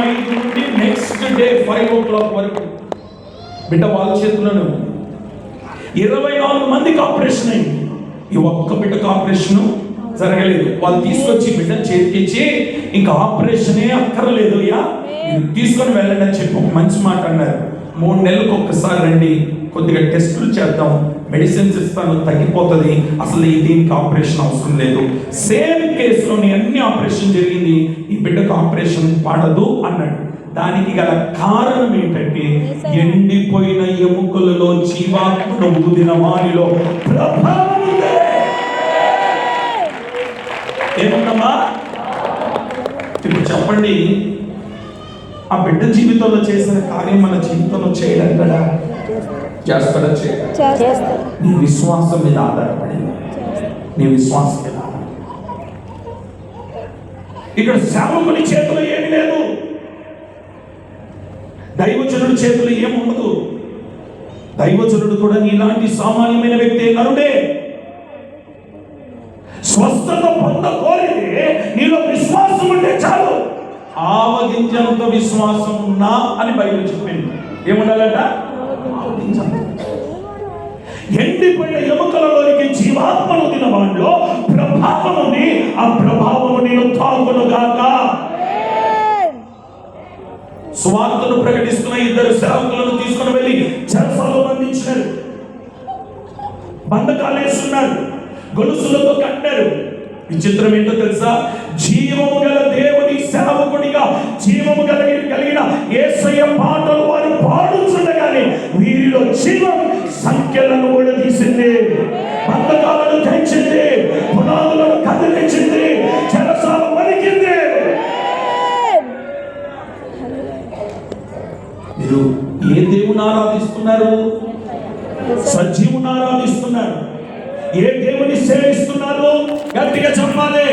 5 నుండి next day 5 o'clock వరకు బిడ్డ వాళ్ళ చేతులను 24 మందికి ఆపరేషన్ అయింది. ఈ ఒక్క బిడ్డకు ఆపరేషన్ జరగలేదు. వాళ్ళు తీసుకొచ్చి బిడ్డను చేతికిచ్చి ఇంకా ఆపరేషనే అక్కర్లేదు అయ్యా, తీసుకొని వెళ్ళండి అని చెప్పి ఒక మంచి మాట అన్నారు. 3 నెలలకు ఒక్కసారి రండి, కొద్దిగా టెస్టులు చేద్దాం, మెడిసిన్స్ ఇస్తాను, తగ్గిపోతుంది, అసలు దీనికి ఆపరేషన్ అవసరం లేదు. సేమ్ కేసులోని అన్ని ఆపరేషన్ జరిగింది, ఈ బిడ్డకు ఆపరేషన్ పడదు అన్నాడు. దానికి గల కారణం ఏంటంటే ఎండిపోయిన ఎముకలలో జీవాత్మను ఊదిన వారిలో ప్రభావం ఉంది. ఏమన్నామా? ఇప్పుడు చెప్పండి, ఆ బిడ్డ జీవితంలో చేసిన కార్యం మన జీవితంలో చేయడం కదా? చేస్తాడా? చేయడం. నీ విశ్వాసం మీద ఆధారపడింది. నీ విశ్వాసం మీద ఇక్కడ సేవకుని చేతిలో ఏమీ లేదు, దైవజనుడి చేతులు ఏముండదు. దైవజనుడు కూడా నీలాంటి సామాన్యమైన వ్యక్తి, నరుడే. స్వస్థత పొందకోరితే నీలో విశ్వాసం ఉంటే చాలు. ఆవగింజంత విశ్వాసం ఉన్నా అని బైబిల్ చెప్పింది. ఏముండాలట? ఎండిపోయిన ఎముకలలోనికి జీవాత్మను దిన వాడిలో ప్రభావం ఉంది. ఆ ప్రభావము నేను తాకునుగాక. సువార్తను ప్రకటిస్తున్న 2 సేవకులను తీసుకుని వెళ్ళి చెరసాలలో బంధించారు, బంధకాలు వేస్తున్నారు, గొలుసులతో కట్టారు. విచిత్రం ఏంటో తెలుసా? జీవము గల దేవుని సేవకుడిగా జీవము కలిగిన యేసయ్య పాటలు వారు పాడుచుండగానే వీరిలో జీవం సంఖ్యలను ఊడదీసింది, బంధకాలను తెంచింది, పునాదులను కదిలించింది, చెరసాల వణికింది. మీరు ఏ దేవుని ఆరాధిస్తున్నారు? సజీవుని ఆరాధిస్తున్నారు. ఏ దేవుని సేవిస్తున్నారు? గట్టిగా చెప్పాలి.